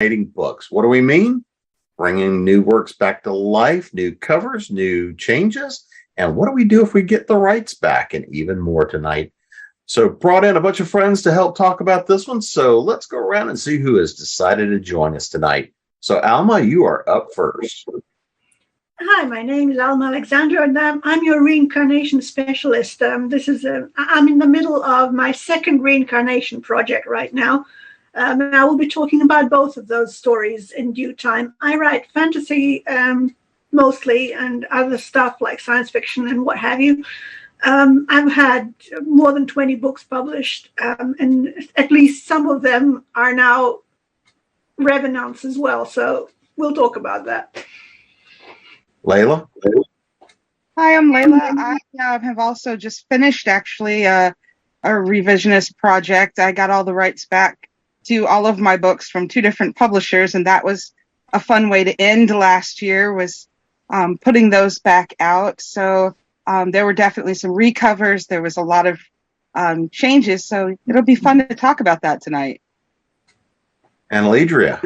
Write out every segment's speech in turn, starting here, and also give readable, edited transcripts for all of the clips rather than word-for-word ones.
Rejuvenating books. What do we mean? Bringing new works back to life, new covers, new changes. And what do we do if we get the rights back? And even more tonight. So brought in a bunch of friends to help talk about this one. So let's go around and see who has decided to join us tonight. So Alma, you are up first. Hi, my name is Alma Alexander, and I'm your reincarnation specialist. I'm in the middle of my second reincarnation project right now. And I will be talking about both of those stories in due time. I write fantasy mostly, and other stuff like science fiction and what have you. I've had more than 20 books published, and at least some of them are now revenants as well. So we'll talk about that. Layla? Hi, I'm Layla. I have also just finished actually a revisionist project. I got all the rights back to all of my books from 2 different publishers, and that was a fun way to end last year, was putting those back out. So there were definitely some recovers. There was a lot of changes, so it'll be fun to talk about that tonight. And Alledria?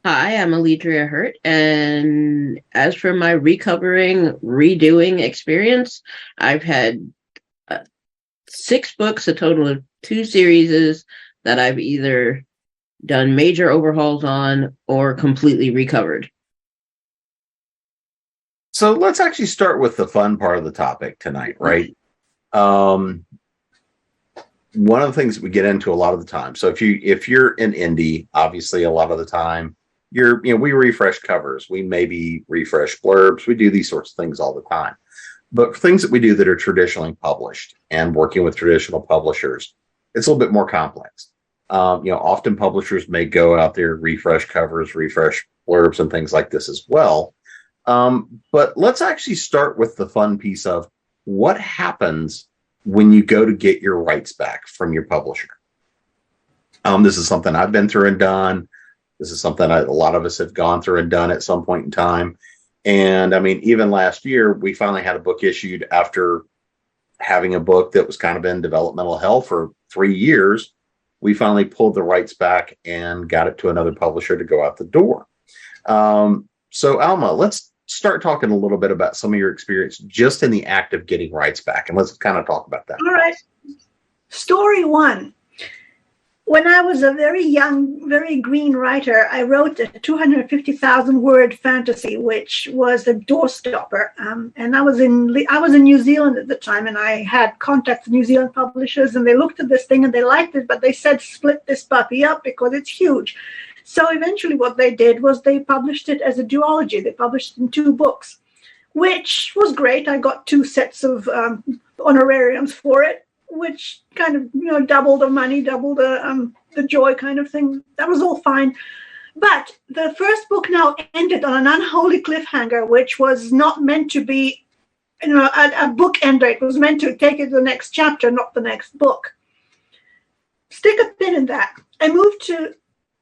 Hi, I'm Alledria Hurt, and as for my recovering, redoing experience, I've had 6 books, a total of 2 series that I've either done major overhauls on or completely recovered. So let's actually start with the fun part of the topic tonight, right? One of the things that we get into a lot of the time. So if you're an indie, obviously a lot of the time we refresh covers, we maybe refresh blurbs, we do these sorts of things all the time. But for things that we do that are traditionally published and working with traditional publishers, it's a little bit more complex. Often publishers may go out there, refresh covers, refresh blurbs, and things like this as well. But let's actually start with the fun piece of what happens when you go to get your rights back from your publisher. This is something I've been through and done. This is something a lot of us have gone through and done at some point in time. And I mean, even last year, we finally had a book issued after having a book that was kind of in developmental hell for 3 years. We finally pulled the rights back and got it to another publisher to go out the door. So Alma, let's start talking a little bit about some of your experience just in the act of getting rights back. And let's kind of talk about that. All right. Story 1. When I was a very young, very green writer, I wrote a 250,000 word fantasy, which was a doorstopper. And I was in New Zealand at the time, and I had contacts with New Zealand publishers, and they looked at this thing and they liked it, but they said, split this puppy up because it's huge. So eventually what they did was they published it as a duology. They published it in 2 books, which was great. I got 2 sets of honorariums for it, which kind of, doubled the money, doubled the joy kind of thing. That was all fine. But the first book now ended on an unholy cliffhanger, which was not meant to be, a bookender. It was meant to take it to the next chapter, not the next book. Stick a pin in that. I moved to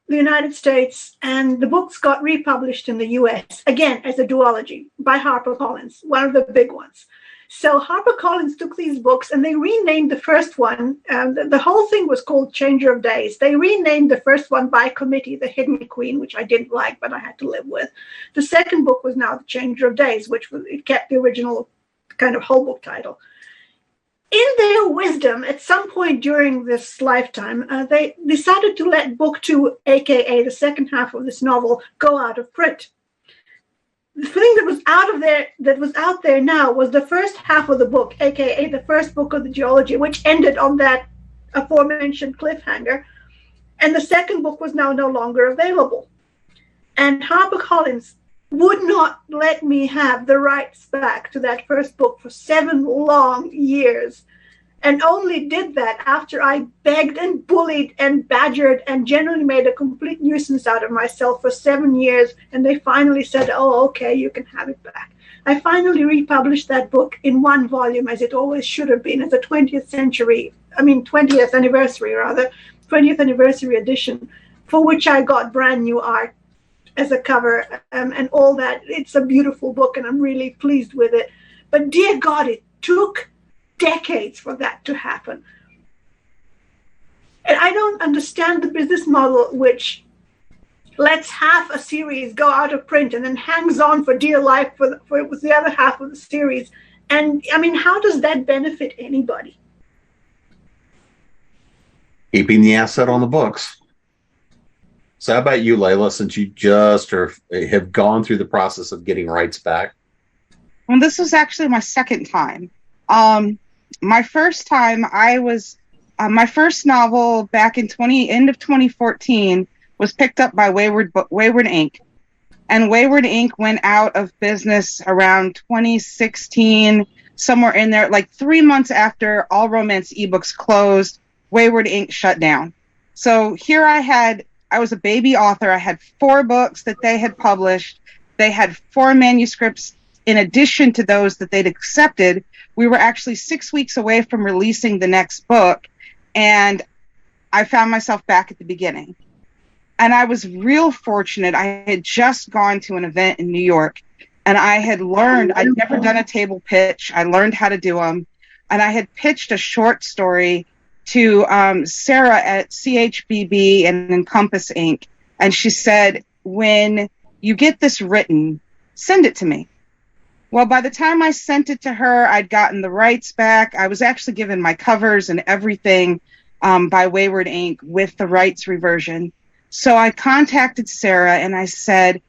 the United States, and the books got republished in the US, again, as a duology by HarperCollins, one of the big ones. So HarperCollins took these books and they renamed the first one. The whole thing was called Changer of Days. They renamed the first one by committee, The Hidden Queen, which I didn't like, but I had to live with. The second book was now The Changer of Days, it kept the original kind of whole book title. In their wisdom, at some point during this lifetime, they decided to let book 2, aka the second half of this novel, go out of print. The thing that was out there now was the first half of the book, aka the first book of the duology, which ended on that aforementioned cliffhanger, and the second book was now no longer available. And HarperCollins would not let me have the rights back to that first book for 7 long years, and only did that after I begged and bullied and badgered and generally made a complete nuisance out of myself for 7 years, and they finally said, oh, okay, you can have it back. I finally republished that book in 1 volume, as it always should have been, as a 20th anniversary edition, for which I got brand new art as a cover and all that. It's a beautiful book, and I'm really pleased with it. But dear God, it took decades for that to happen. And I don't understand the business model which lets half a series go out of print and then hangs on for dear life for the other half of the series. And I mean, how does that benefit anybody? Keeping the asset on the books. So how about you, Layla, since you just have gone through the process of getting rights back? Well, this was actually my second time. My first time, my first novel back in end of 2014 was picked up by Wayward Inc. And Wayward Inc. went out of business around 2016, somewhere in there, like 3 months after all romance ebooks closed. Wayward Inc. shut down. So here I was a baby author. I had 4 books that they had published. They had 4 manuscripts in addition to those that they'd accepted. We were actually 6 weeks away from releasing the next book, and I found myself back at the beginning. And I was real fortunate. I had just gone to an event in New York, and I had learned, I'd never done a table pitch. I learned how to do them. And I had pitched a short story to Sarah at CHBB and Encompass Inc. And she said, when you get this written, send it to me. Well, by the time I sent it to her, I'd gotten the rights back. I was actually given my covers and everything by Wayward Inc. with the rights reversion. So I contacted Sarah and I said,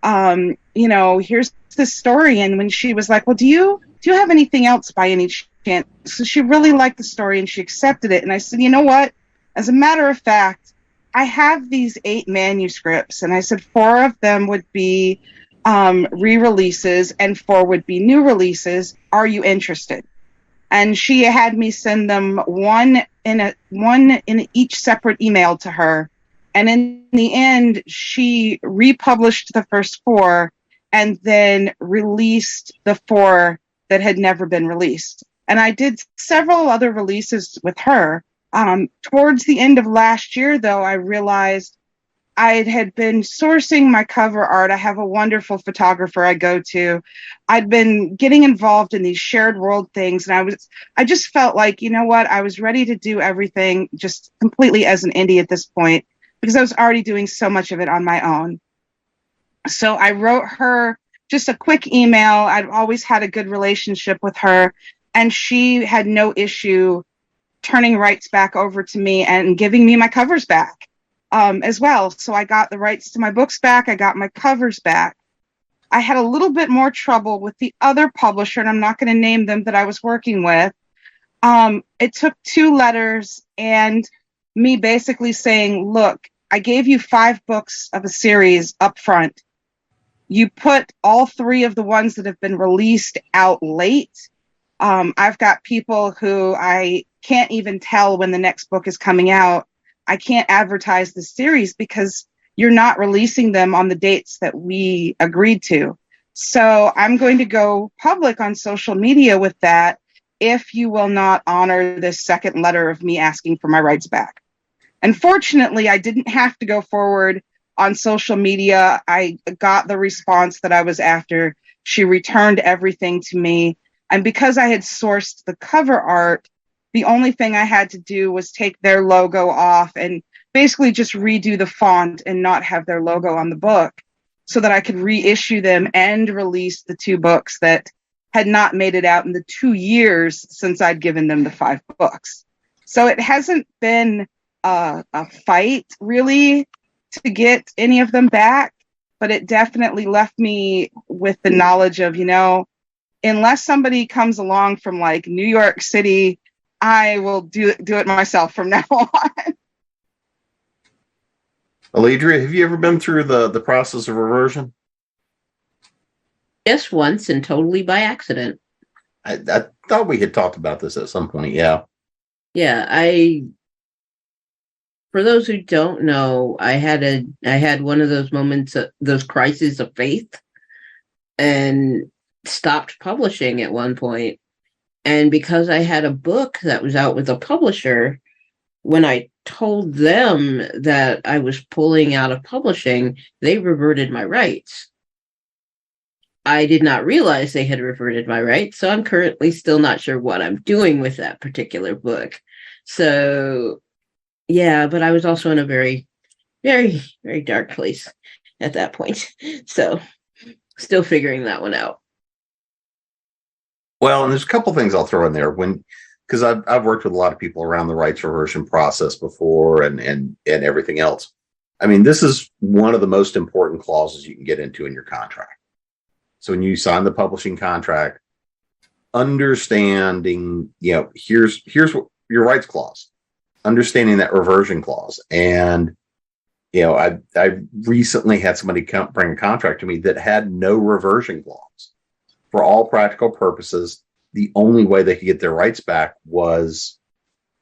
here's the story. And when she was like, well, do you have anything else by any chance? So she really liked the story and she accepted it. And I said, you know what? As a matter of fact, I have these 8 manuscripts. And I said 4 of them would be re-releases and 4 would be new releases. Are you interested? And she had me send them one in each separate email to her. And in the end, she republished the first 4 and then released the 4 that had never been released. And I did several other releases with her. Towards the end of last year, though, I realized I had been sourcing my cover art. I have a wonderful photographer I go to. I'd been getting involved in these shared world things. And I just felt like, you know what? I was ready to do everything just completely as an indie at this point, because I was already doing so much of it on my own. So I wrote her just a quick email. I'd always had a good relationship with her, and she had no issue turning rights back over to me and giving me my covers back as well. So I got the rights to my books back. I got my covers back. I had a little bit more trouble with the other publisher, and I'm not going to name them, that I was working with. It took 2 letters and me basically saying, look, I gave you 5 books of a series up front. You put all 3 of the ones that have been released out late. I've got people who I can't even tell when the next book is coming out. I can't advertise the series because you're not releasing them on the dates that we agreed to. So I'm going to go public on social media with that if you will not honor this second letter of me asking for my rights back. Unfortunately, I didn't have to go forward on social media. I got the response that I was after. She returned everything to me. And because I had sourced the cover art, the only thing I had to do was take their logo off and basically just redo the font and not have their logo on the book so that I could reissue them and release the 2 books that had not made it out in the 2 years since I'd given them the 5 books. So it hasn't been a fight really to get any of them back, but it definitely left me with the knowledge of, unless somebody comes along from like New York City, I will do it myself from now on. Alledria, have you ever been through the process of reversion? Just once, and totally by accident. I thought we had talked about this at some point. Yeah. Yeah, for those who don't know, I had one of those moments, those crises of faith, and stopped publishing at one point. And because I had a book that was out with a publisher, when I told them that I was pulling out of publishing, they reverted my rights. I did not realize they had reverted my rights, so I'm currently still not sure what I'm doing with that particular book. So, yeah, but I was also in a very very, very dark place at that point. So still figuring that one out. Well, and there's a couple things I'll throw in there because I've worked with a lot of people around the rights reversion process before and everything else. I mean, this is one of the most important clauses you can get into in your contract. So when you sign the publishing contract, understanding, here's what your rights clause, understanding that reversion clause. And, I recently had somebody bring a contract to me that had no reversion clause. For all practical purposes, the only way they could get their rights back was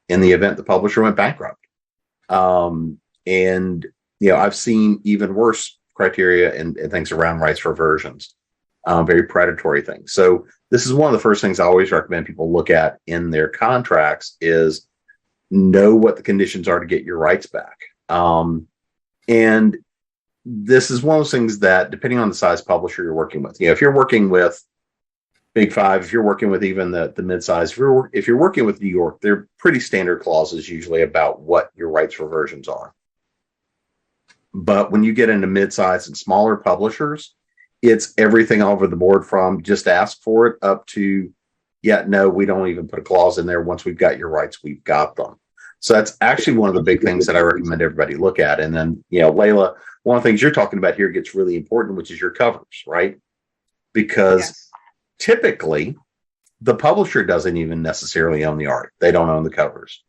in the event the publisher went bankrupt. And, I've seen even worse criteria and things around rights reversions, very predatory things. So this is one of the first things I always recommend people look at in their contracts is know what the conditions are to get your rights back. And this is one of those things that, depending on the size publisher you're working with, if you're working with Big Five, if you're working with even the mid-size, if you're working with New York, they're pretty standard clauses usually about what your rights reversions are. But when you get into mid-size and smaller publishers, it's everything over the board from just ask for it up to, no, we don't even put a clause in there. Once we've got your rights, we've got them. So that's actually one of the big things that I recommend everybody look at. And then, Layla, one of the things you're talking about here gets really important, which is your covers, right? Because typically the publisher doesn't even necessarily own the art. They don't own the covers.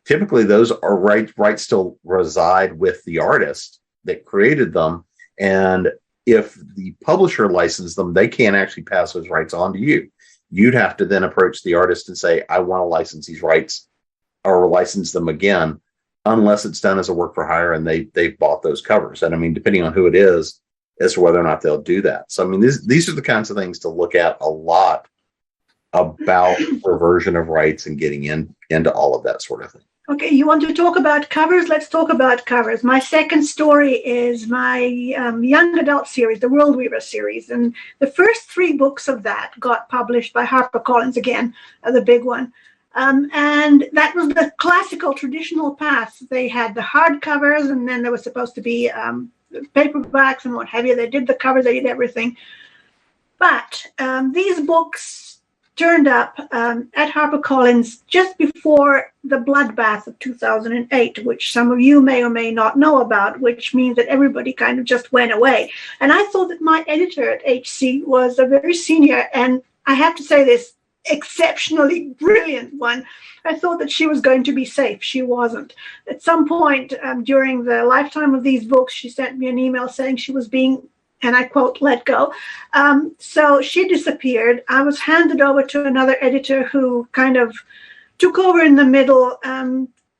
Typically those are rights still reside with the artist that created them. And if the publisher licensed them, they can't actually pass those rights on to you. You'd have to then approach the artist and say, I want to license these rights or license them again, unless it's done as a work for hire and they've bought those covers. And I mean, depending on who it is, as to whether or not they'll do that. So, I mean, these are the kinds of things to look at a lot about reversion of rights and getting into all of that sort of thing. Okay, you want to talk about covers? Let's talk about covers. My second story is my young adult series, the World Weaver series. And the first 3 books of that got published by HarperCollins, again, the big one. And that was the classical traditional path. They had the hardcovers, and then there was supposed to be paperbacks and what have you. They did the covers, they did everything. But these books turned up at HarperCollins just before the bloodbath of 2008, which some of you may or may not know about, which means that everybody kind of just went away. And I thought that my editor at HC was a very senior, and I have to say this, exceptionally brilliant one. I thought that she was going to be safe. She wasn't. At some point during the lifetime of these books, she sent me an email saying she was being, and I quote, let go. So she disappeared. I was handed over to another editor who kind of took over in the middle.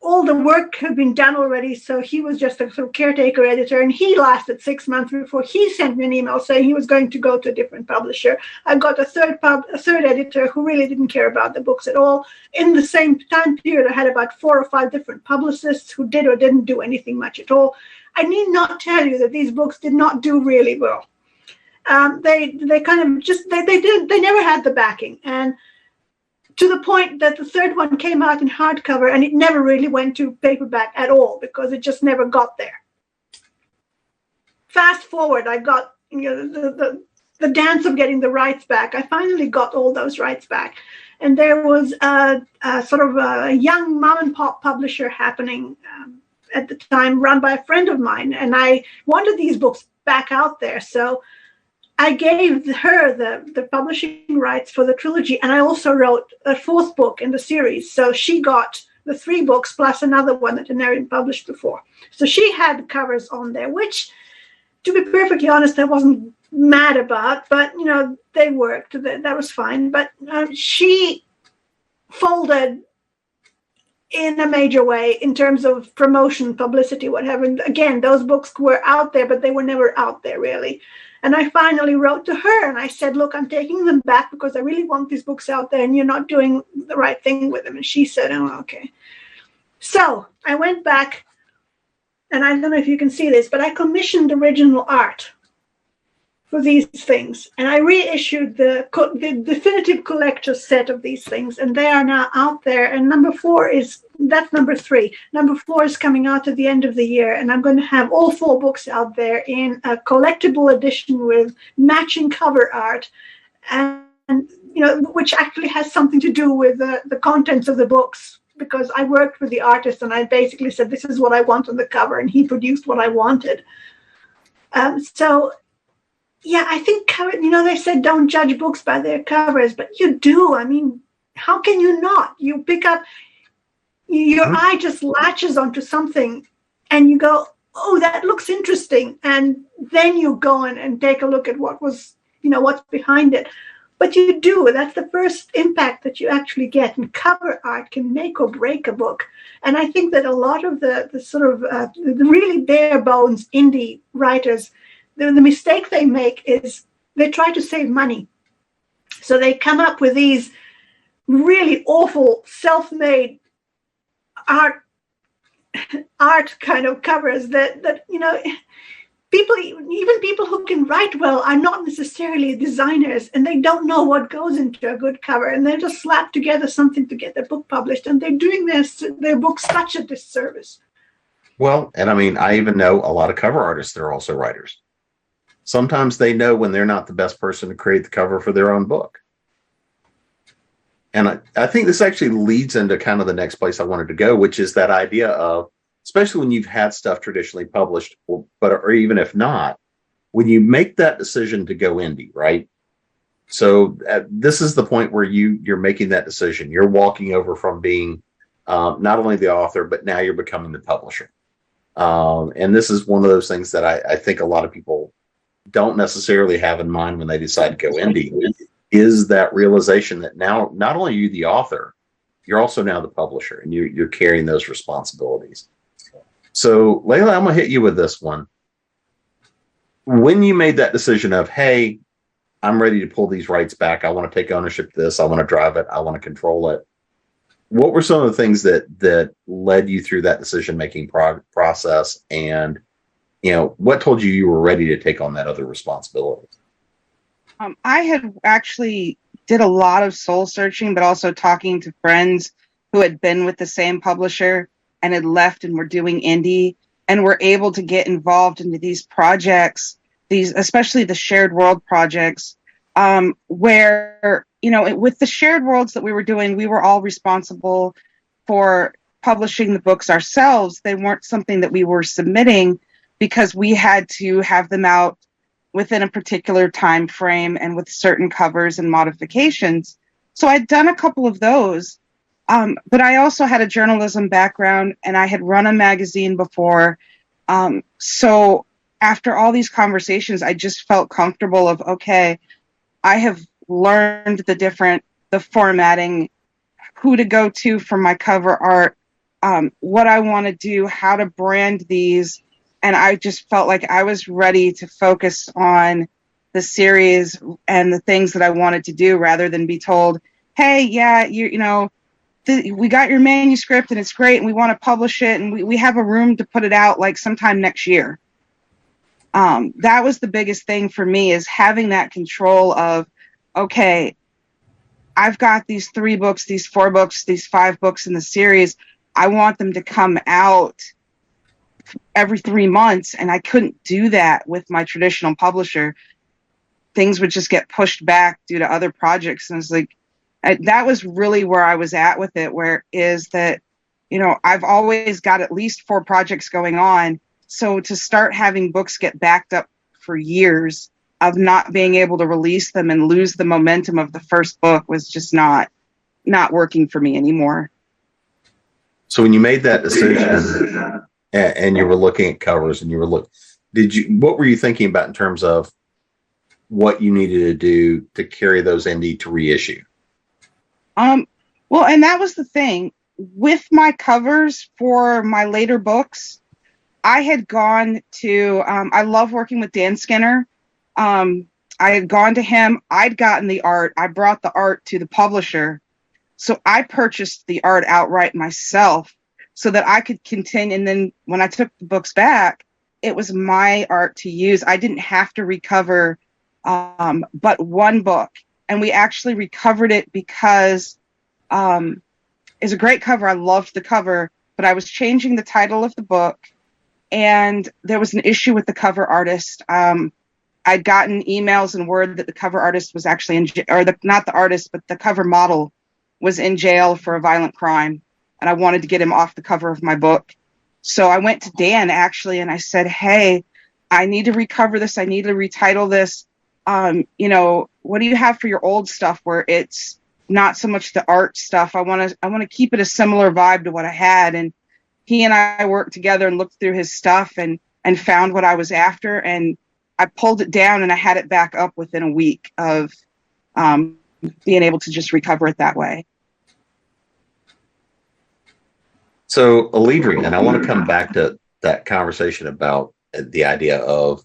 All the work had been done already, so he was just a sort of caretaker editor, and he lasted 6 months before he sent me an email saying he was going to go to a different publisher. I got a third editor who really didn't care about the books at all. In the same time period, I had about 4 or 5 different publicists who did or didn't do anything much at all. I need not tell you that these books did not do really well. They kind of just they never had the backing, and to the point that the 3rd one came out in hardcover and it never really went to paperback at all because it just never got there. Fast forward, I got the dance of getting the rights back. I finally got all those rights back, and there was a sort of a young mom and pop publisher happening at the time, run by a friend of mine, and I wanted these books back out there, so I gave her the publishing rights for the trilogy, and I also wrote a 4th book in the series. So she got the 3 books plus another one that had never been published before. So she had covers on there, which, to be perfectly honest, I wasn't mad about, but, they worked. That was fine. But she folded in a major way in terms of promotion, publicity, whatever. And again, those books were out there, but they were never out there, really. And I finally wrote to her and I said, look, I'm taking them back because I really want these books out there and you're not doing the right thing with them. And she said, oh, okay. So I went back, and I don't know if you can see this, but I commissioned original art for these things, and I reissued the definitive collector's set of these things, and they are now out there. And that's number 3. Number 4 is coming out at the end of the year, and I'm going to have all 4 books out there in a collectible edition with matching cover art, and which actually has something to do with the contents of the books, because I worked with the artist and I basically said, this is what I want on the cover, and he produced what I wanted. So yeah, I think they said don't judge books by their covers, but you do. I mean, how can you not? You pick up, your eye just latches onto something and you go, oh, that looks interesting. And then you go and take a look at what's behind it. But you do. That's the first impact that you actually get. And cover art can make or break a book. And I think that a lot of the sort of the really bare bones indie writers, the mistake they make is they try to save money. So they come up with these really awful self-made art kind of covers that people who can write well are not necessarily designers, and they don't know what goes into a good cover, and they just slap together something to get their book published, and they're doing their book such a disservice. Well, and I mean, I even know a lot of cover artists that are also writers. Sometimes they know when they're not the best person to create the cover for their own book. And I think this actually leads into kind of the next place I wanted to go, which is that idea of, especially when you've had stuff traditionally published, or even if not, when you make that decision to go indie, right? So this is the point where you're making that decision. You're walking over from being not only the author, but now you're becoming the publisher. And this is one of those things that I think a lot of people don't necessarily have in mind when they decide to go indie, is that realization that now not only are you the author, you're also now the publisher, and you're carrying those responsibilities. So Layla, I'm gonna hit you with this one. When you made that decision of, hey, I'm ready to pull these rights back, I want to take ownership of this, I want to drive it, I want to control it, what were some of the things that led you through that decision-making process? And what told you were ready to take on that other responsibility? I had actually did a lot of soul searching, but also talking to friends who had been with the same publisher and had left and were doing indie and were able to get involved into these projects, especially the shared world projects, where, with the shared worlds that we were doing, we were all responsible for publishing the books ourselves. They weren't something that we were submitting because we had to have them out within a particular time frame and with certain covers and modifications. So I'd done a couple of those, but I also had a journalism background and I had run a magazine before. So after all these conversations, I just felt comfortable of, okay, I have learned the formatting, who to go to for my cover art, what I want to do, how to brand these. And I just felt like I was ready to focus on the series and the things that I wanted to do rather than be told, hey, yeah, we got your manuscript and it's great and we want to publish it and we have a room to put it out like sometime next year. That was the biggest thing for me, is having that control of, okay, I've got these 3 books, these 4 books, these 5 books in the series. I want them to come out every 3 months, and I couldn't do that with my traditional publisher. Things would just get pushed back due to other projects, and it's like that was really where I was at with it, where is that I've always got at least 4 projects going on, so to start having books get backed up for years of not being able to release them and lose the momentum of the first book was just not working for me anymore. So when you made that decision and you were looking at covers and what were you thinking about in terms of what you needed to do to carry those indie to reissue? Well, and that was the thing with my covers for my later books. I had gone to, I love working with Dan Skinner. I had gone to him. I'd gotten the art. I brought the art to the publisher. So I purchased the art outright myself so that I could continue. And then when I took the books back, it was my art to use. I didn't have to recover but one book. And we actually recovered it because it's a great cover. I loved the cover, but I was changing the title of the book, and there was an issue with the cover artist. I'd gotten emails and word that the cover artist was actually not the artist, but the cover model was in jail for a violent crime. And I wanted to get him off the cover of my book. So I went to Dan actually, and I said, hey, I need to recover this. I need to retitle this. What do you have for your old stuff where it's not so much the art stuff? I want to keep it a similar vibe to what I had. And he and I worked together and looked through his stuff and found what I was after. And I pulled it down and I had it back up within a week of being able to just recover it that way. So, Alledria, and I want to come back to that conversation about the idea of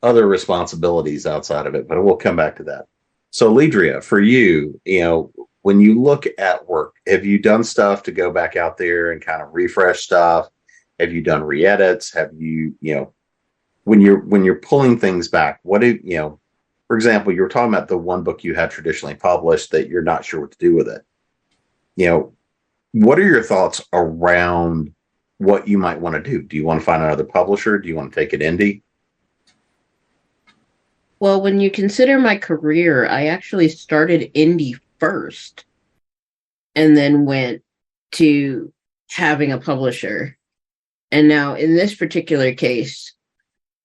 other responsibilities outside of it, but we'll come back to that. So, Alledria, for you, when you look at work, have you done stuff to go back out there and kind of refresh stuff? Have you done re-edits? Have you, when you're pulling things back, what do for example, you were talking about the one book you had traditionally published that you're not sure what to do with it. What are your thoughts around what you might want to do? Do you want to find another publisher? Do you want to take it indie? Well, when you consider my career, I actually started indie first and then went to having a publisher. And now in this particular case,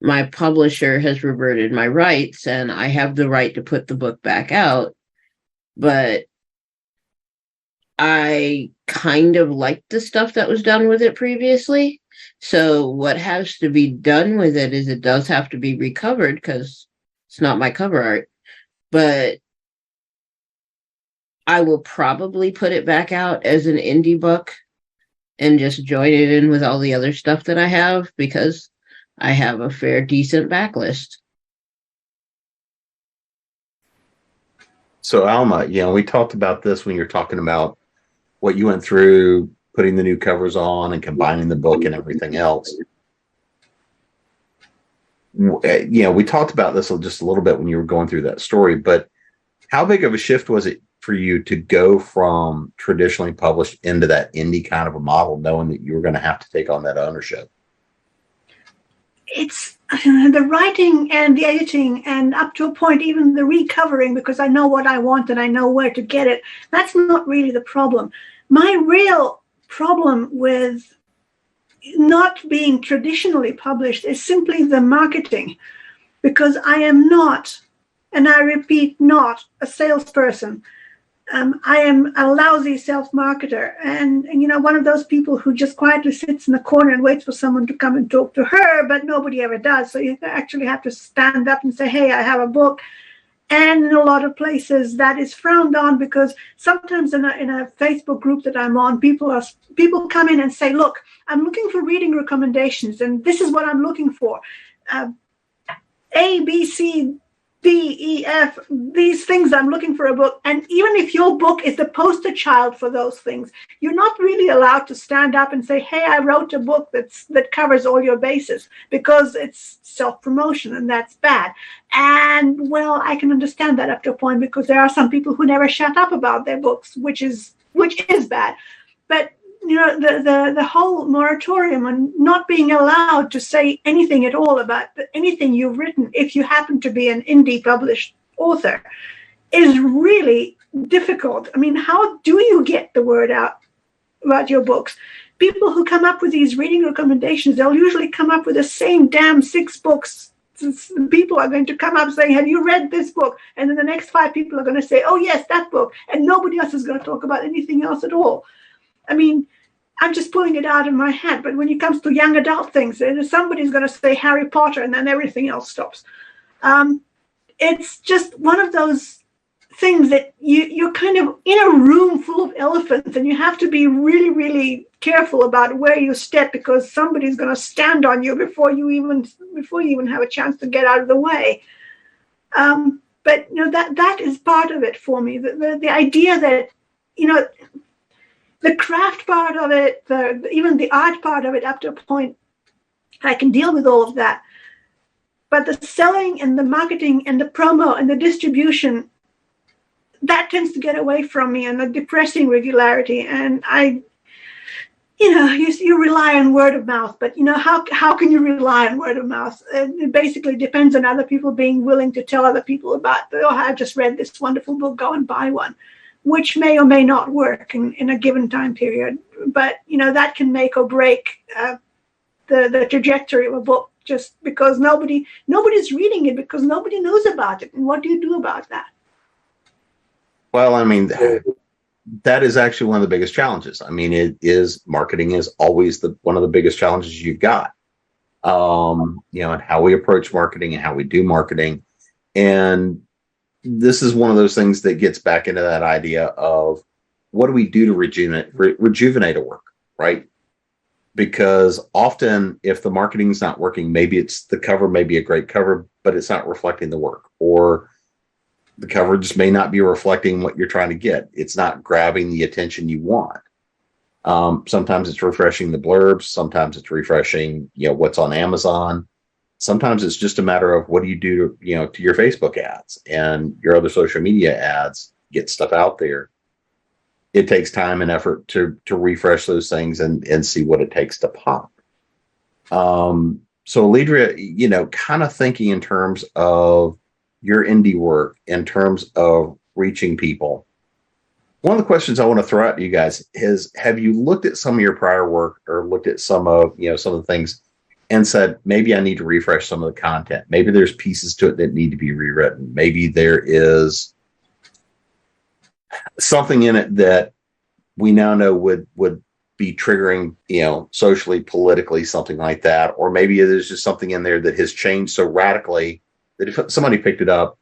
my publisher has reverted my rights and I have the right to put the book back out. But I kind of liked the stuff that was done with it previously. So what has to be done with it is it does have to be recovered because it's not my cover art. But I will probably put it back out as an indie book and just join it in with all the other stuff that I have because I have a fair, decent backlist. So, Alma, we talked about this when you're talking about what you went through, putting the new covers on and combining the book and everything else. We talked about this just a little bit when you were going through that story, but how big of a shift was it for you to go from traditionally published into that indie kind of a model, knowing that you were going to have to take on that ownership? It's the writing and the editing and up to a point even the recovering, because I know what I want and I know where to get it. That's not really the problem. My real problem with not being traditionally published is simply the marketing, because I am not, and I repeat, not a salesperson. I am a lousy self-marketer, and one of those people who just quietly sits in the corner and waits for someone to come and talk to her, but nobody ever does. So you actually have to stand up and say, hey, I have a book. And in a lot of places that is frowned on, because sometimes in a Facebook group that I'm on, people come in and say, look, I'm looking for reading recommendations, and this is what I'm looking for. A, B, C, D, E, F, these things, I'm looking for a book. And even if your book is the poster child for those things, you're not really allowed to stand up and say, hey, I wrote a book that covers all your bases, because it's self-promotion and that's bad. And well, I can understand that up to a point, because there are some people who never shut up about their books, which is bad. But the whole moratorium on not being allowed to say anything at all about anything you've written, if you happen to be an indie published author, is really difficult. I mean, how do you get the word out about your books? People who come up with these reading recommendations, they'll usually come up with the same damn 6 books. People are going to come up saying, have you read this book? And then the next 5 people are going to say, oh yes, that book. And nobody else is going to talk about anything else at all. I mean, I'm just pulling it out of my head, but when it comes to young adult things, somebody's going to say Harry Potter, and then everything else stops. It's just one of those things that you're kind of in a room full of elephants, and you have to be really, really careful about where you step, because somebody's going to stand on you before you even have a chance to get out of the way. But that is part of it for me. The idea that the craft part of it, even the art part of it, up to a point, I can deal with all of that. But the selling and the marketing and the promo and the distribution, that tends to get away from me, and a depressing regularity. And you rely on word of mouth, but how can you rely on word of mouth? It basically depends on other people being willing to tell other people about, I just read this wonderful book, go and buy one, which may or may not work in a given time period. But that can make or break the trajectory of a book, just because nobody's reading it, because nobody knows about it. And what do you do about that? Well, I mean, that is actually one of the biggest challenges. I mean, marketing is always one of the biggest challenges you've got. And how we approach marketing and how we do marketing. And this is one of those things that gets back into that idea of what do we do to rejuvenate a work, right? Because often if the marketing is not working, maybe it's the cover may be a great cover, but it's not reflecting the work, or the cover just may not be reflecting what you're trying to get. It's not grabbing the attention you want. Sometimes it's refreshing the blurbs. Sometimes it's refreshing, what's on Amazon. Sometimes it's just a matter of what do you do to your Facebook ads and your other social media ads, get stuff out there. It takes time and effort to refresh those things and see what it takes to pop. So Alledria, kind of thinking in terms of your indie work, in terms of reaching people. One of the questions I want to throw out to you guys is, have you looked at some of your prior work or looked at some of the things and said, maybe I need to refresh some of the content. Maybe there's pieces to it that need to be rewritten. Maybe there is something in it that we now know would be triggering, socially, politically, something like that. Or maybe there's just something in there that has changed so radically that if somebody picked it up,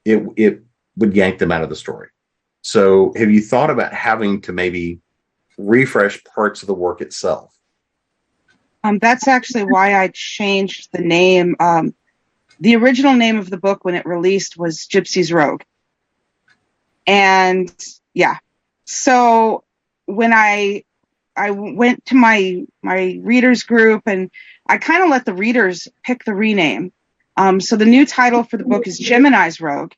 it would yank them out of the story. So have you thought about having to maybe refresh parts of the work itself? That's actually why I changed the name. The original name of the book when it released was Gypsy's Rogue. And yeah, so when I went to my readers group, and I kind of let the readers pick the rename. So the new title for the book is Gemini's Rogue.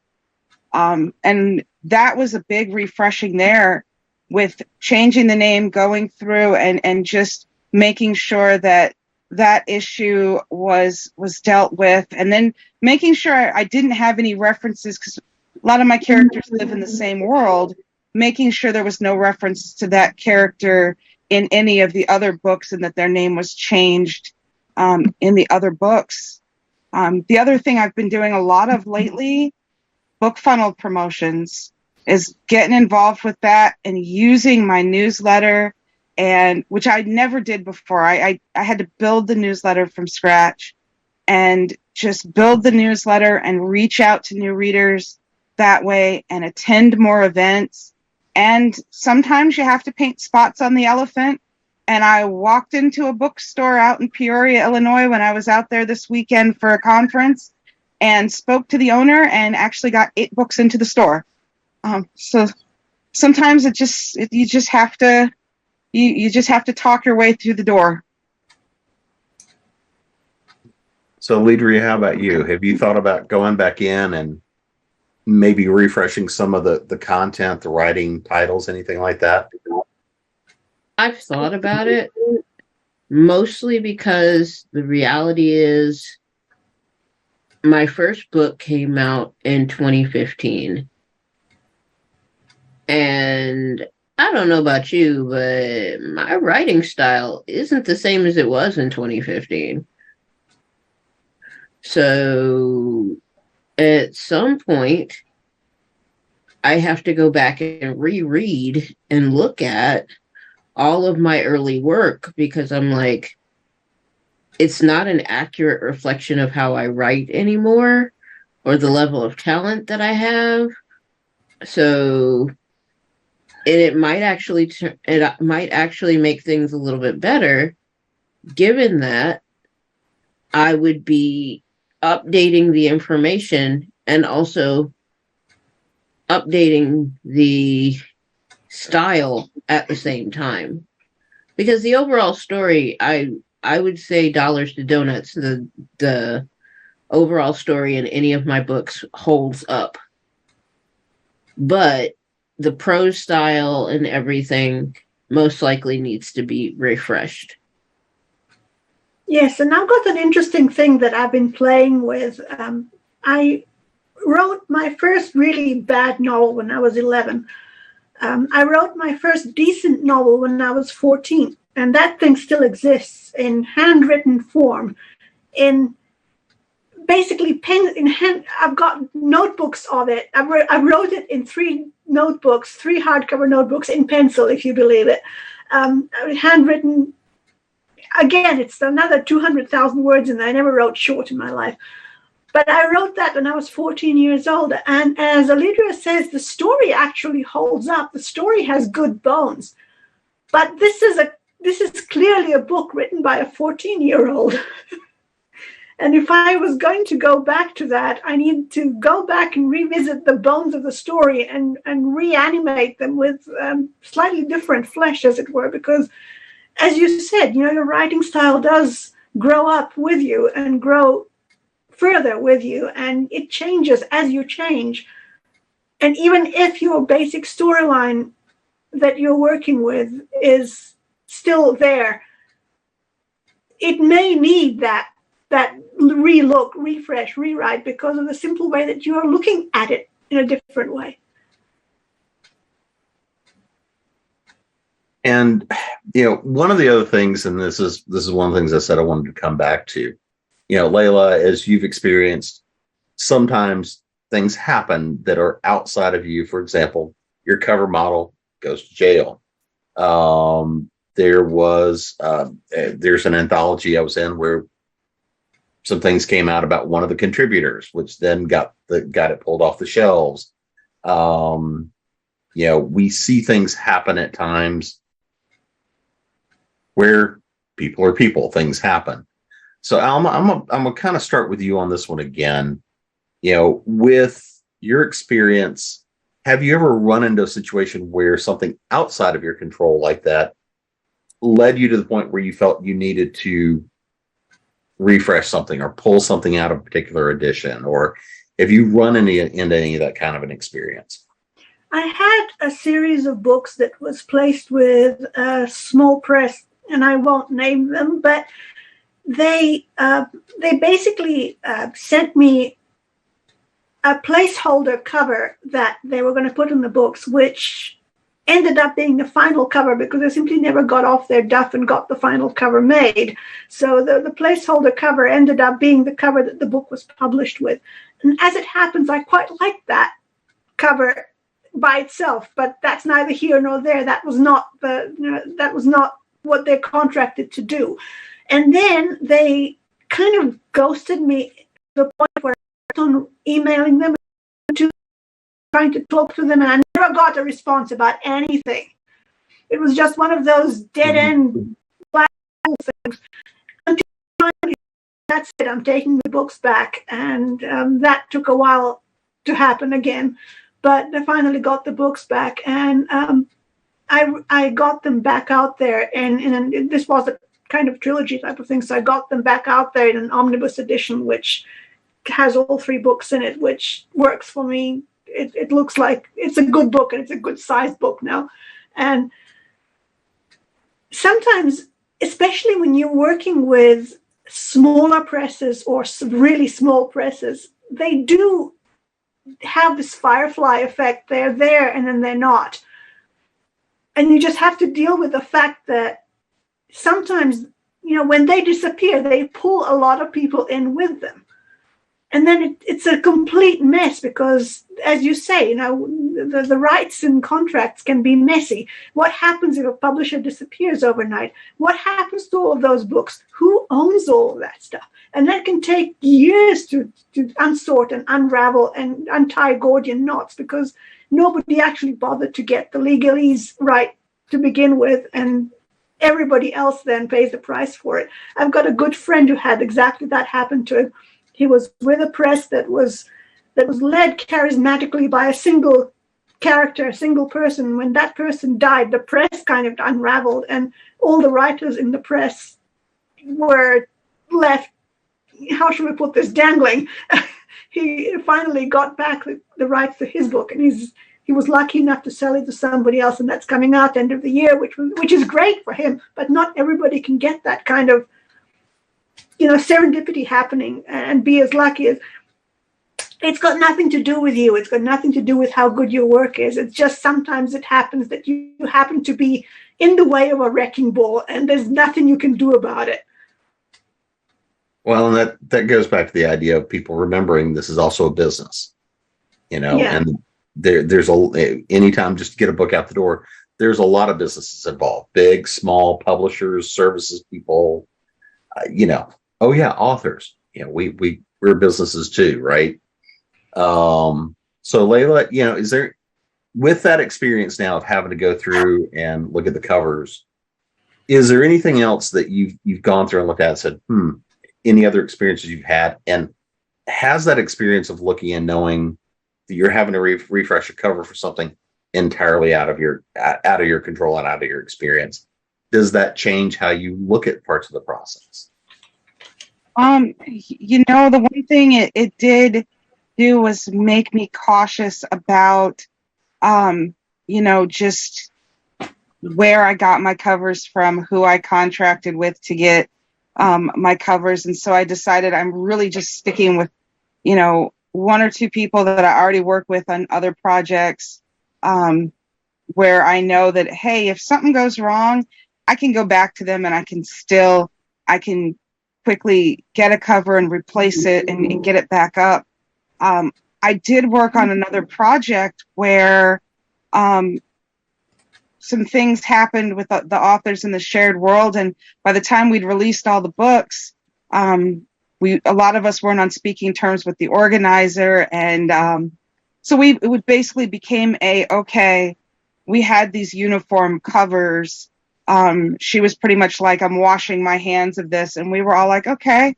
And that was a big refreshing there, with changing the name, going through and just making sure that issue was dealt with, and then making sure I didn't have any references, because a lot of my characters live in the same world, making sure there was no reference to that character in any of the other books, and that their name was changed in the other books. The other thing I've been doing a lot of lately, book funnel promotions, is getting involved with that and using my newsletter, and which I never did before. I had to build the newsletter from scratch, and just build the newsletter and reach out to new readers that way, and attend more events. And sometimes you have to paint spots on the elephant. And I walked into a bookstore out in Peoria, Illinois, when I was out there this weekend for a conference, and spoke to the owner and actually got 8 books into the store. So sometimes you just have to talk your way through the door. So Alledria, how about you? Have you thought about going back in and maybe refreshing some of the content, the writing, titles, anything like that? I've thought about it, mostly because the reality is my first book came out in 2015. And I don't know about you, but my writing style isn't the same as it was in 2015. So at some point, I have to go back and reread and look at all of my early work, because I'm like, it's not an accurate reflection of how I write anymore, or the level of talent that I have. So it might actually make things a little bit better, given that I would be updating the information and also updating the style at the same time. Because the overall story, I would say dollars to donuts, the overall story in any of my books holds up. But the prose style and everything most likely needs to be refreshed. Yes, and I've got an interesting thing that I've been playing with. I wrote my first really bad novel when I was 11. I wrote my first decent novel when I was 14, and that thing still exists in handwritten form. In basically pen in hand, I've got notebooks of it. I wrote it in 3 notebooks, 3 hardcover notebooks in pencil, if you believe it. Handwritten. Again, it's another 200,000 words, and I never wrote short in my life. But I wrote that when I was 14 years old. And as Alledria says, the story actually holds up. The story has good bones. But this is clearly a book written by a 14-year-old. And if I was going to go back to that, I need to go back and revisit the bones of the story and reanimate them with slightly different flesh, as it were, because as you said, your writing style does grow up with you and grow further with you, and it changes as you change. And even if your basic storyline that you're working with is still there, it may need that relook, refresh, rewrite because of the simple way that you are looking at it in a different way. And one of the other things, and this is one of the things I said I wanted to come back to, Layla, as you've experienced, sometimes things happen that are outside of you. For example, your cover model goes to jail. There's an anthology I was in where some things came out about one of the contributors, which then got it pulled off the shelves. We see things happen at times where people are people, things happen. So Alma, I'm gonna kind of start with you on this one again. With your experience, have you ever run into a situation where something outside of your control like that led you to the point where you felt you needed to refresh something or pull something out of a particular edition? Or have you run into any of that kind of an experience? I had a series of books that was placed with a small press, and I won't name them, but they basically sent me a placeholder cover that they were going to put in the books, which ended up being the final cover because they simply never got off their duff and got the final cover made. So the placeholder cover ended up being the cover that the book was published with. And as it happens, I quite like that cover by itself, but that's neither here nor there. That was not what they're contracted to do. And then they kind of ghosted me to the point where I was on emailing them, trying to talk to them, and I never got a response about anything. It was just one of those dead-end black hole things. Until finally, that's it, I'm taking the books back. And that took a while to happen again. But I finally got the books back, and I got them back out there. And this was a kind of trilogy type of thing, so I got them back out there in an omnibus edition, which has all 3 books in it, which works for me. It looks like it's a good book, and it's a good sized book now. And sometimes, especially when you're working with smaller presses or really small presses, they do have this firefly effect. They're there and then they're not. And you just have to deal with the fact that sometimes, when they disappear, they pull a lot of people in with them. And then it's a complete mess because, as you say, the rights and contracts can be messy. What happens if a publisher disappears overnight? What happens to all of those books? Who owns all of that stuff? And that can take years to unsort and unravel and untie Gordian knots because nobody actually bothered to get the legalese right to begin with, and everybody else then pays the price for it. I've got a good friend who had exactly that happen to him. He was with a press that was led charismatically by a single character, a single person. When that person died, the press kind of unraveled, and all the writers in the press were left how should we put this, dangling. He finally got back the rights to his book, and he was lucky enough to sell it to somebody else, and that's coming out end of the year, which is great for him. But not everybody can get that kind of, serendipity happening and be as lucky as. It's got nothing to do with you. It's got nothing to do with how good your work is. It's just sometimes it happens that you happen to be in the way of a wrecking ball, and there's nothing you can do about it. Well, and that goes back to the idea of people remembering this is also a business, and there's anytime just to get a book out the door, there's a lot of businesses involved, big, small, publishers, services people, oh yeah, authors, we're businesses too, right? So Layla, is there, with that experience now of having to go through and look at the covers, is there anything else that you've gone through and looked at and said, any other experiences you've had, and has that experience of looking and knowing that you're having to refresh a cover for something entirely out of your control and out of your experience, does that change how you look at parts of the process? The one thing it did do was make me cautious about, just where I got my covers from, who I contracted with to get my covers. And so I decided I'm really just sticking with, one or two people that I already work with on other projects, where I know that, hey, if something goes wrong, I can go back to them and I can quickly get a cover and replace it and get it back up. I did work on another project where some things happened with the authors in the shared world, and by the time we'd released all the books, a lot of us weren't on speaking terms with the organizer, and so it basically became we had these uniform covers. She was pretty much like, I'm washing my hands of this, and we were all like, okay,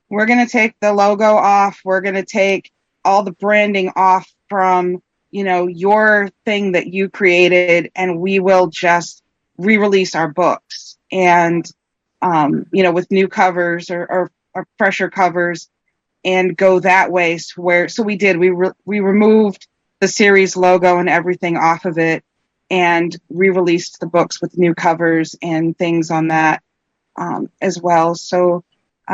we're going to take the logo off, we're going to take all the branding off from your thing that you created, and we will just re-release our books and with new covers or fresher covers, and go that way. So we did, we removed the series logo and everything off of it and re-released the books with new covers and things on that as well. So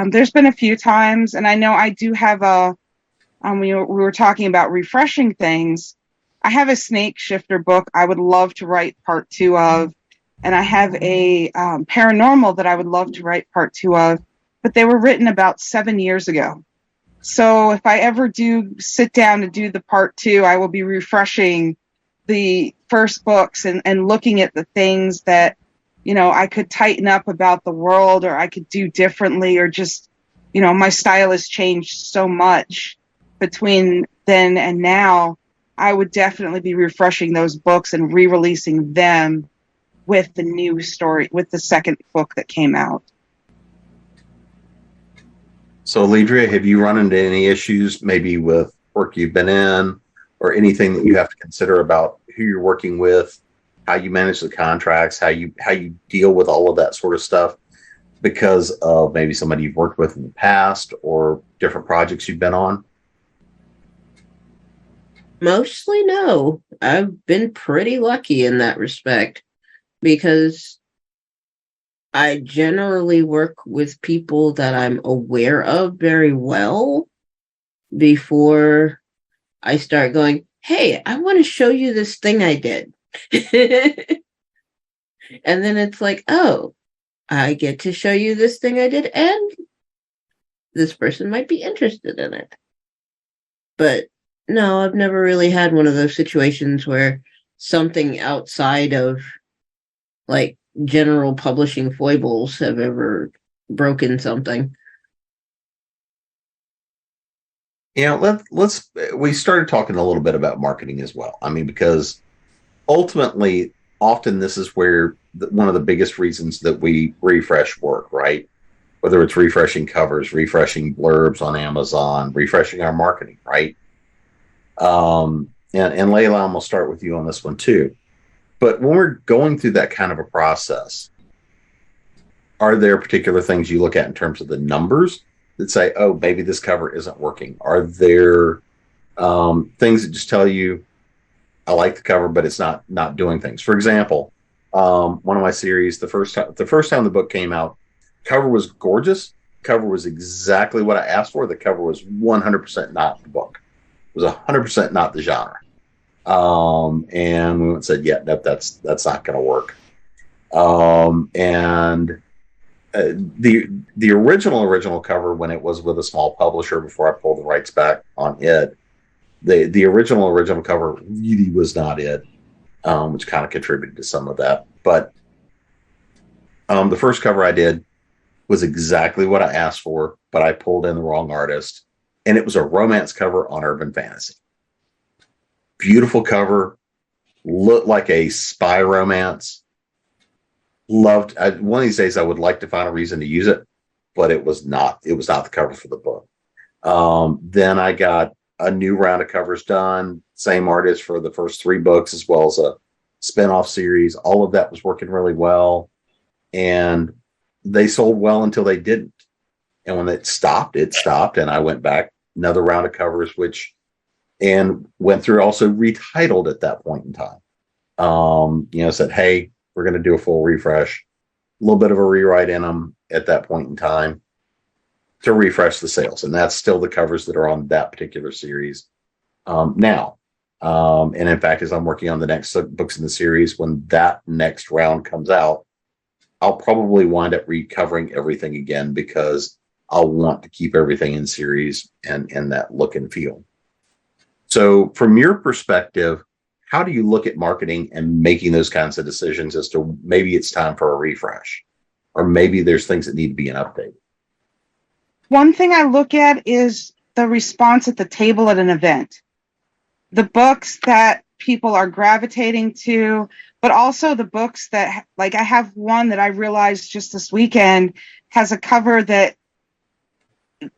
there's been a few times, and I know I do have we were talking about refreshing things. I have a snake shifter book I would love to write part 2 of, and I have a paranormal that I would love to write part 2 of, but they were written about 7 years ago. So if I ever do sit down to do the part 2, I will be refreshing the first books and looking at the things that, I could tighten up about the world, or I could do differently, or just, my style has changed so much between then and now. I would definitely be refreshing those books and re-releasing them with the new story, with the second book that came out. So, Alledria, have you run into any issues maybe with work you've been in, or anything that you have to consider about who you're working with, how you manage the contracts, how you deal with all of that sort of stuff because of maybe somebody you've worked with in the past or different projects you've been on? Mostly no. I've been pretty lucky in that respect because I generally work with people that I'm aware of very well before I start going, hey, I want to show you this thing I did. And then it's like, oh, I get to show you this thing I did, and this person might be interested in it. But no, I've never really had one of those situations where something outside of like general publishing foibles have ever broken something. We started talking a little bit about marketing as well. I mean, because ultimately, often this is where one of the biggest reasons that we refresh work, right? Whether it's refreshing covers, refreshing blurbs on Amazon, refreshing our marketing, right? And Layla, I'm gonna start with you on this one too. But when we're going through that kind of a process, are there particular things you look at in terms of the numbers that say, oh, maybe this cover isn't working? Are there things that just tell you, I like the cover, but it's not doing things? For example, one of my series, the first time the book came out, cover was gorgeous. Cover was exactly what I asked for. The cover was 100% not the book. It was 100% not the genre. And we went and said, yeah, that's not going to work. And the original cover, when it was with a small publisher before I pulled the rights back on it, the original cover really was not it, which kind of contributed to some of that. But the first cover I did was exactly what I asked for, but I pulled in the wrong artist, and it was a romance cover on urban fantasy. Beautiful cover, looked like a spy romance. Loved. One of these days, I would like to find a reason to use it, but it was not the cover for the book. Then I got a new round of covers done, same artist for the first 3 books, as well as a spin-off series. All of that was working really well, and they sold well until they didn't. And when it stopped, and I went back another round of covers, and went through, also retitled at that point in time. Said, hey, we're going to do a full refresh, a little bit of a rewrite in them at that point in time to refresh the sales. And that's still the covers that are on that particular series now. And in fact, as I'm working on the next books in the series, when that next round comes out, I'll probably wind up recovering everything again, because I'll want to keep everything in series and in that look and feel. So from your perspective, how do you look at marketing and making those kinds of decisions as to maybe it's time for a refresh, or maybe there's things that need to be an update? One thing I look at is the response at the table at an event. The books that people are gravitating to, but also the books that, like, I have one that I realized just this weekend has a cover that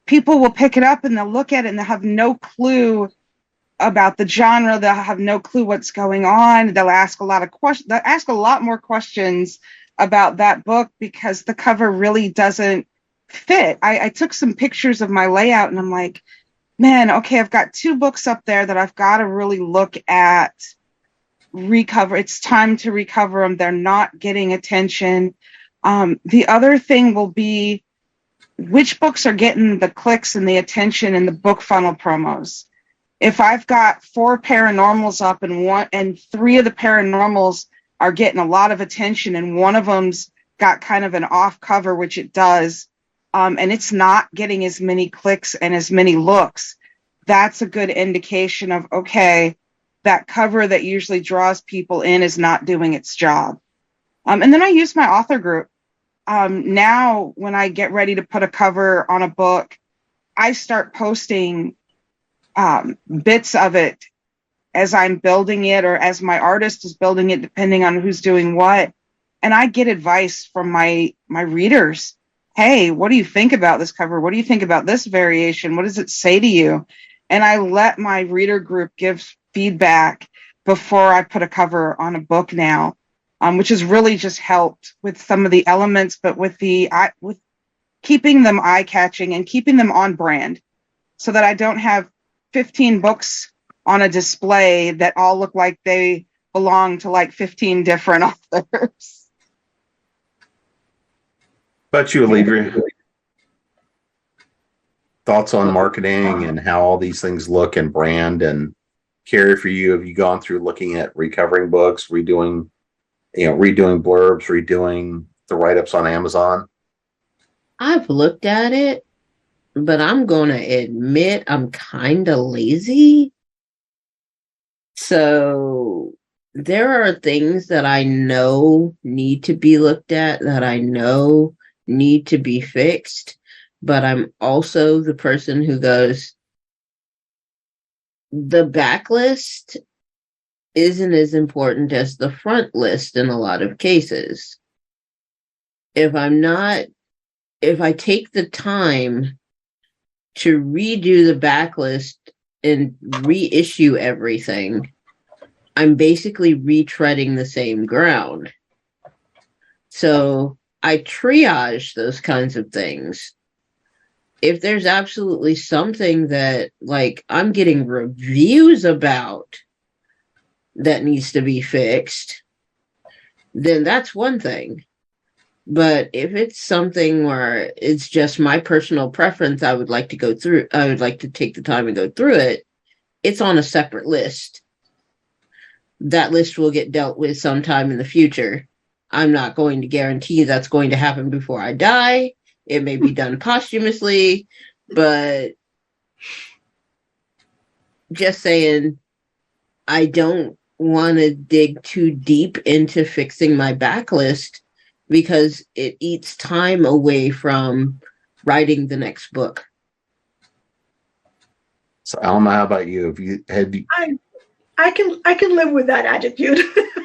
people will pick it up and they'll look at it and they'll have no clue about the genre. They'll have no clue what's going on. They'll ask a lot of questions. They'll ask a lot more questions about that book because the cover really doesn't fit. I took some pictures of my layout and I'm like, man, okay, I've got 2 books up there that I've got to really look at, recover. It's time to recover them. They're not getting attention. The other thing will be which books are getting the clicks and the attention in the book funnel promos. If I've got 4 paranormals up and 3 of the paranormals are getting a lot of attention and one of them's got kind of an off cover, which it does, and it's not getting as many clicks and as many looks, that's a good indication of, okay, that cover that usually draws people in is not doing its job. And then I use my author group. Now, when I get ready to put a cover on a book, I start posting bits of it as I'm building it or as my artist is building it, depending on who's doing what. And I get advice from my readers. Hey, what do you think about this cover? What do you think about this variation? What does it say to you? And I let my reader group give feedback before I put a cover on a book now, which has really just helped with some of the elements, but with keeping them eye-catching and keeping them on brand so that I don't have 15 books on a display that all look like they belong to like 15 different authors. But you, Alledria, thoughts on marketing and how all these things look and brand and carry for you? Have you gone through looking at recovering books, redoing blurbs, redoing the write-ups on Amazon? I've looked at it, but I'm going to admit I'm kind of lazy. So there are things that I know need to be looked at, that I know need to be fixed, but I'm also the person who goes, the backlist isn't as important as the front list in a lot of cases. If I take the time to redo the backlist and reissue everything, I'm basically retreading the same ground. So I triage those kinds of things. if there's absolutely something that like I'm getting reviews about that needs to be fixed, then that's one thing. But if it's something where it's just my personal preference, I would like to take the time and go through it, it's on a separate list. That list will get dealt with sometime in the future. I'm not going to guarantee that's going to happen before I die. It may be done posthumously, but just saying, I don't want to dig too deep into fixing my backlist because it eats time away from writing the next book. So, Alma, how about you? I can live with that attitude.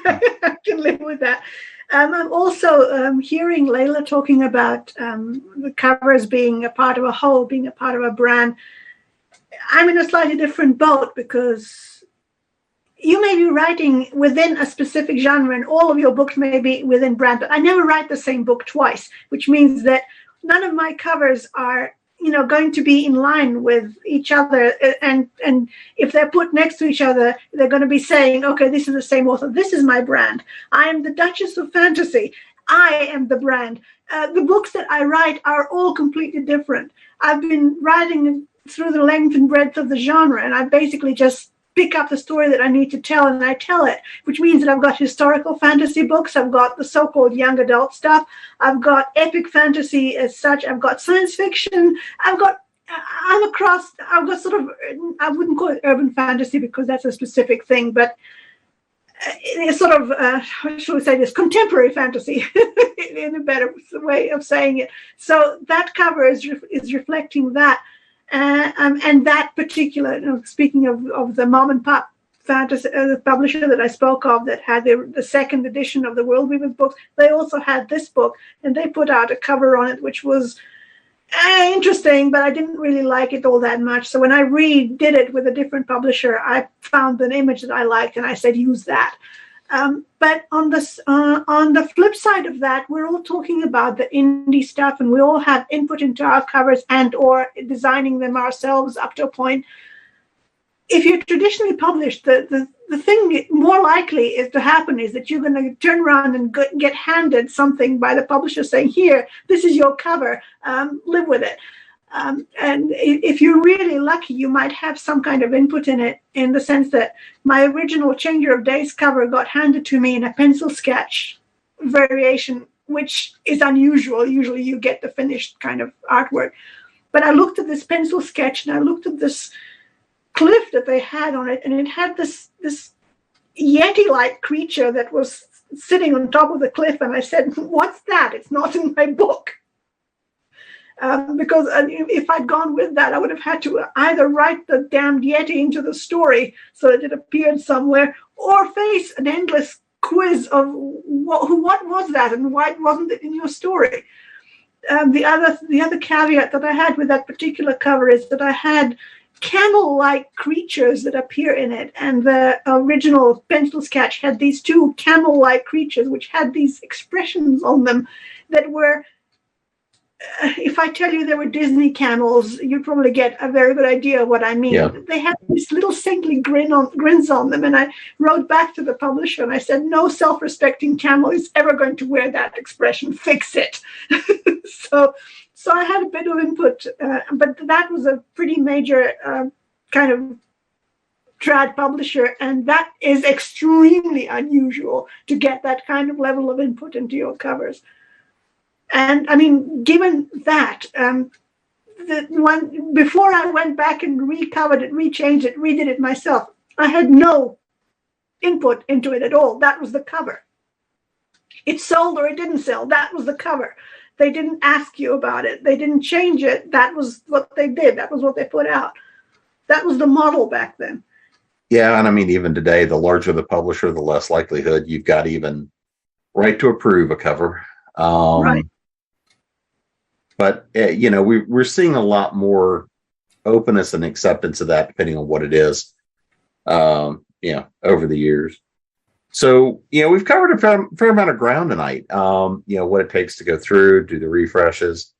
I can live with that. I'm also hearing Layla talking about the covers being a part of a whole, being a part of a brand. I'm in a slightly different boat because you may be writing within a specific genre and all of your books may be within brand, but I never write the same book twice, which means that none of my covers are going to be in line with each other, and if they're put next to each other, they're going to be saying, okay, this is the same author, this is my brand, I am the Duchess of Fantasy, I am the brand. The books that I write are all completely different. I've been writing through the length and breadth of the genre, and I basically just pick up the story that I need to tell and I tell it, which means that I've got historical fantasy books, I've got the so-called young adult stuff, I've got epic fantasy as such, I've got science fiction, I've got sort of, I wouldn't call it urban fantasy because that's a specific thing, but it's sort of, how should we say this, contemporary fantasy in a better way of saying it. So that cover is reflecting that. And that particular, speaking of the mom and pop fantasy publisher that I spoke of that had the second edition of the World Weavers books, they also had this book, and they put out a cover on it, which was interesting, but I didn't really like it all that much. So when I redid it with a different publisher, I found an image that I liked, and I said, use that. But on the flip side of that, we're all talking about the indie stuff, and we all have input into our covers and or designing them ourselves up to a point. If you're traditionally published, the thing more likely is to happen is that you're going to turn around and get handed something by the publisher saying, here, this is your cover, live with it. And if you're really lucky, you might have some kind of input in it, in the sense that my original Changer of Days cover got handed to me in a pencil sketch variation, which is unusual. Usually you get the finished kind of artwork. But I looked at this pencil sketch and I looked at this cliff that they had on it, and it had this Yeti-like creature that was sitting on top of the cliff. And I said, what's that? It's not in my book. Because if I'd gone with that, I would have had to either write the damned Yeti into the story so that it appeared somewhere, or face an endless quiz of what was that and why wasn't it in your story. The other caveat that I had with that particular cover is that I had camel-like creatures that appear in it, and the original pencil sketch had these two camel-like creatures which had these expressions on them that were, if I tell you they were Disney camels, you'd probably get a very good idea of what I mean. Yeah. They had these little saintly grins on them, and I wrote back to the publisher and I said, no self-respecting camel is ever going to wear that expression. Fix it. So I had a bit of input, but that was a pretty major kind of trad publisher, and that is extremely unusual to get that kind of level of input into your covers. And I mean, given that, the one before I went back and recovered it, rechanged it, redid it myself, I had no input into it at all. That was the cover. It sold or it didn't sell. That was the cover. They didn't ask you about it. They didn't change it. That was what they did. That was what they put out. That was the model back then. Yeah, and I mean, even today, the larger the publisher, the less likelihood you've got even right to approve a cover. Right. But, we're seeing a lot more openness and acceptance of that, depending on what it is, over the years. So, we've covered a fair amount of ground tonight, what it takes to go through, do the refreshes.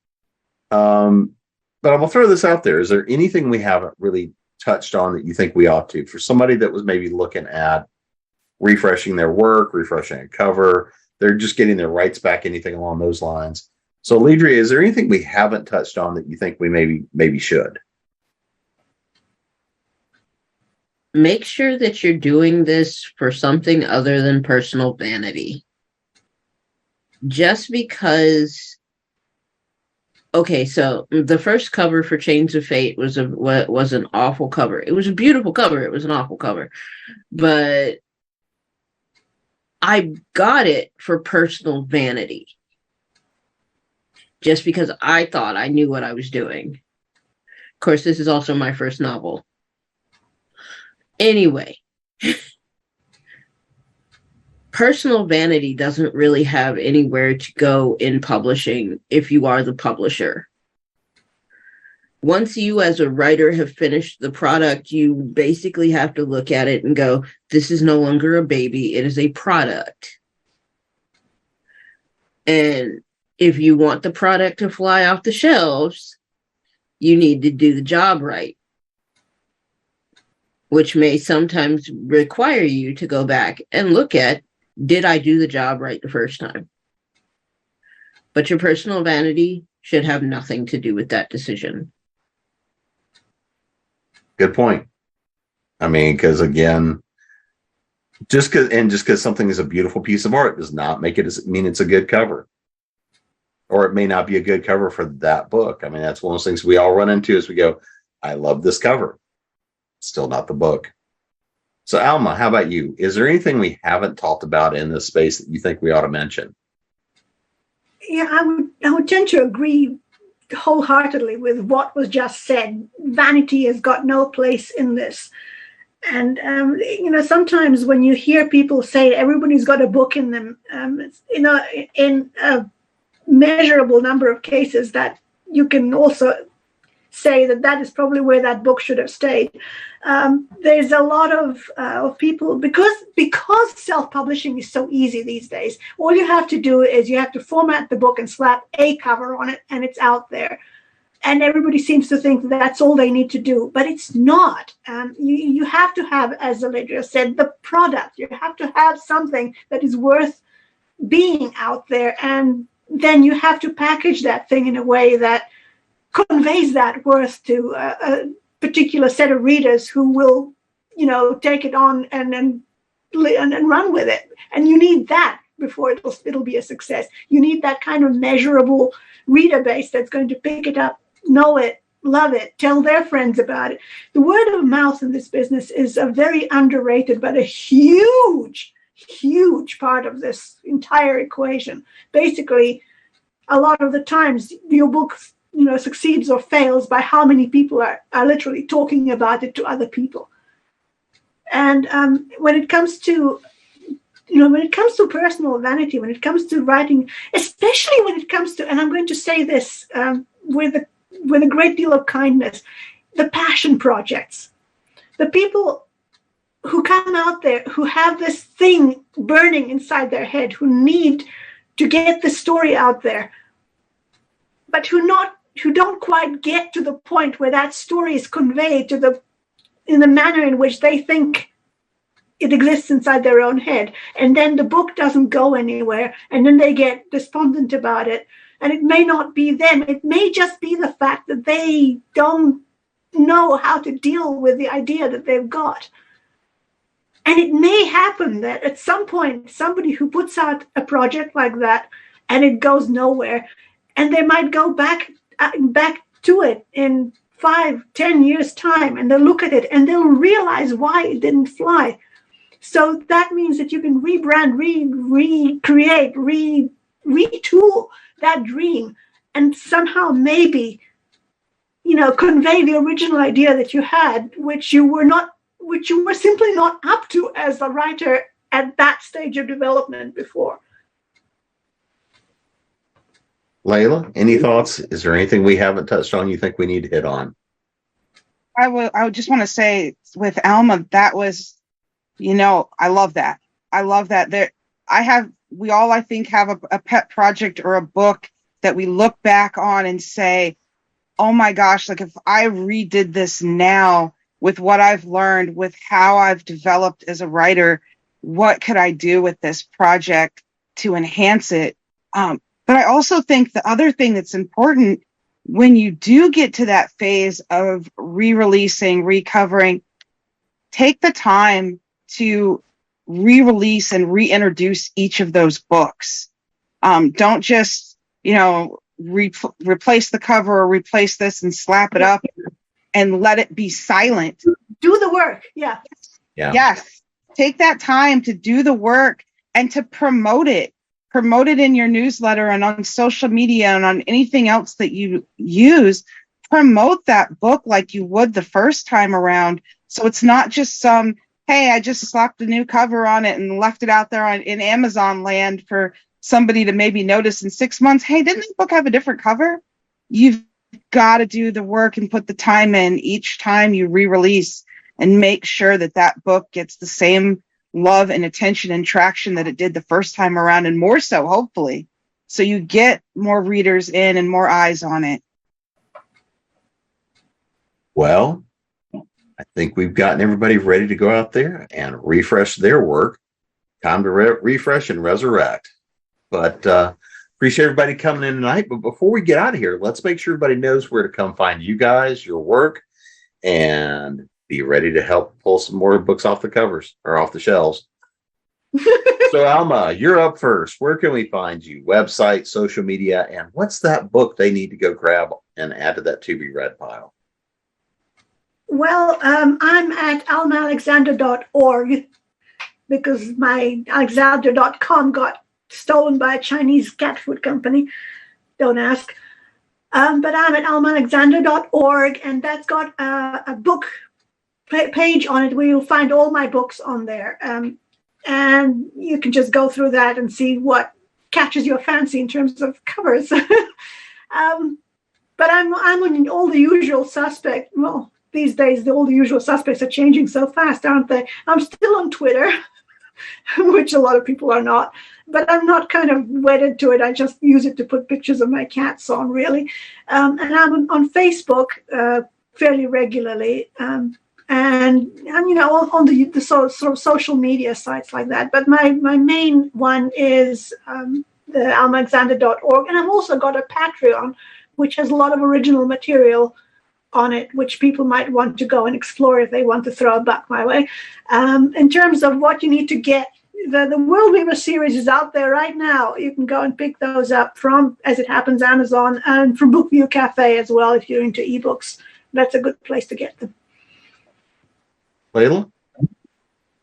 But I'm gonna throw this out there. Is there anything we haven't really touched on that you think we ought to, for somebody that was maybe looking at refreshing their work, refreshing a cover, they're just getting their rights back, anything along those lines? So, Alledria, is there anything we haven't touched on that you think we maybe should? Make sure that you're doing this for something other than personal vanity. Just because, okay, so the first cover for Chains of Fate was an awful cover. It was a beautiful cover. It was an awful cover. But I got it for personal vanity. Just because I thought I knew what I was doing. Of course, this is also my first novel. Anyway, personal vanity doesn't really have anywhere to go in publishing if you are the publisher. Once you as a writer have finished the product, you basically have to look at it and go, this is no longer a baby, it is a product. And if you want the product to fly off the shelves, you need to do the job right, which may sometimes require you to go back and look at, did I do the job right the first time? But your personal vanity should have nothing to do with that decision. Good point. I mean, because again, just because something is a beautiful piece of art does not make it mean it's a good cover. Or it may not be a good cover for that book. I mean, that's one of those things we all run into as we go, I love this cover. Still not the book. So, Alma, how about you? Is there anything we haven't talked about in this space that you think we ought to mention? Yeah, I would tend to agree wholeheartedly with what was just said. Vanity has got no place in this. And, sometimes when you hear people say everybody's got a book in them, in a measurable number of cases that you can also say that is probably where that book should have stayed. There's a lot of people, because self-publishing is so easy these days, all you have to do is you have to format the book and slap a cover on it and it's out there. And everybody seems to think that's all they need to do, but it's not. You have to have, as Alledria said, the product. You have to have something that is worth being out there, and then you have to package that thing in a way that conveys that worth to a particular set of readers who will, take it on and run with it. And you need that before it'll be a success. You need that kind of measurable reader base that's going to pick it up, know it, love it, tell their friends about it. The word of mouth in this business is a very underrated but a huge part of this entire equation. Basically, a lot of the times your book succeeds or fails by how many people are literally talking about it to other people. And when it comes to personal vanity, when it comes to writing, especially when it comes to, and I'm going to say this with a great deal of kindness, the passion projects, the people who come out there, who have this thing burning inside their head, who need to get the story out there, but who don't quite get to the point where that story is conveyed in the manner in which they think it exists inside their own head. And then the book doesn't go anywhere, and then they get despondent about it. And it may not be them. It may just be the fact that they don't know how to deal with the idea that they've got. And it may happen that at some point, somebody who puts out a project like that and it goes nowhere, and they might go back to it in 5-10 years' time, and they'll look at it and they'll realize why it didn't fly. So that means that you can rebrand, recreate, retool that dream, and somehow maybe, convey the original idea that you had, which you were simply not up to as a writer at that stage of development before. Layla, any thoughts? Is there anything we haven't touched on you think we need to hit on? I would just want to say with Alma, that was, I love that. I love that. We all, I think, have a pet project or a book that we look back on and say, oh my gosh, like if I redid this now with what I've learned, with how I've developed as a writer, what could I do with this project to enhance it? But I also think the other thing that's important when you do get to that phase of re-releasing, recovering, take the time to re-release and reintroduce each of those books. Don't just, replace the cover or replace this and slap it up and let it be silent. Do the work. Yeah. Yes. Take that time to do the work and to promote it. Promote it in your newsletter and on social media and on anything else that you use. Promote that book like you would the first time around. So it's not just some, hey, I just slapped a new cover on it and left it out there in Amazon land for somebody to maybe notice in 6 months. Hey, didn't this book have a different cover? You've got to do the work and put the time in each time you re-release and make sure that that book gets the same love and attention and traction that it did the first time around, and more so, hopefully, so you get more readers in and more eyes on it. Well, I think we've gotten everybody ready to go out there and refresh their work. Time to refresh and resurrect. But appreciate everybody coming in tonight. But before we get out of here, let's make sure everybody knows where to come find you guys, your work, and be ready to help pull some more books off the covers or off the shelves. So Alma, you're up first. Where can we find you? Website, social media, and what's that book they need to go grab and add to that to be read pile? Well, I'm at almaalexander.org because my alexander.com got stolen by a Chinese cat food company. Don't ask. But I'm at almaalexander.org, and that's got a book page on it where you'll find all my books on there. And you can just go through that and see what catches your fancy in terms of covers. But I'm on all the usual suspects. Well, these days, all the usual suspects are changing so fast, aren't they? I'm still on Twitter, which a lot of people are not. But I'm not kind of wedded to it. I just use it to put pictures of my cats on, really. And I'm on Facebook fairly regularly. And on the sort of social media sites like that. But my main one is the almaalexander.org. And I've also got a Patreon, which has a lot of original material on it, which people might want to go and explore if they want to throw a buck my way. In terms of what you need to get, the World Weaver series is out there right now. You can go and pick those up from, as it happens, Amazon, and from Bookview Cafe as well if you're into ebooks. That's a good place to get them. Layla?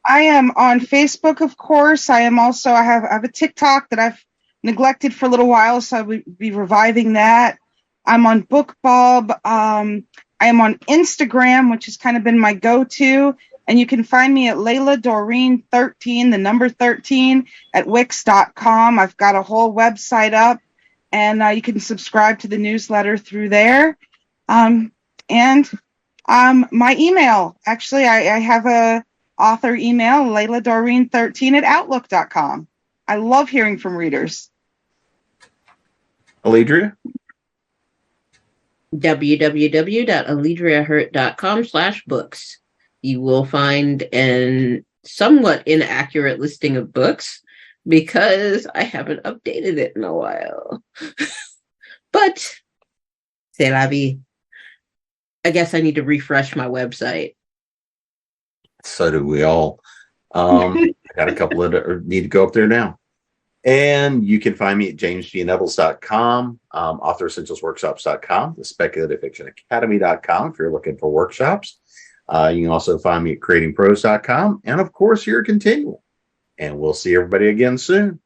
I am on Facebook, of course. I have a TikTok that I've neglected for a little while, so I will be reviving that. I'm on BookBub. I am on Instagram, which has kind of been my go-to. And you can find me at Layla Dorine 13, the number 13, at Wix.com. I've got a whole website up, and you can subscribe to the newsletter through there. My email, actually, I have a author email, Layla Dorine 13 at Outlook.com. I love hearing from readers. Alledria? www.alledriahurt.com/books. You will find a somewhat inaccurate listing of books because I haven't updated it in a while. But c'est la vie. I guess I need to refresh my website. So do we all. I got a couple that need to go up there now. And you can find me at jamesgnettles.com, authoressentialsworkshops.com, the Speculative Fiction Academy.com if you're looking for workshops. You can also find me at creatingprose.com, and of course, here at ConTinual. And we'll see everybody again soon.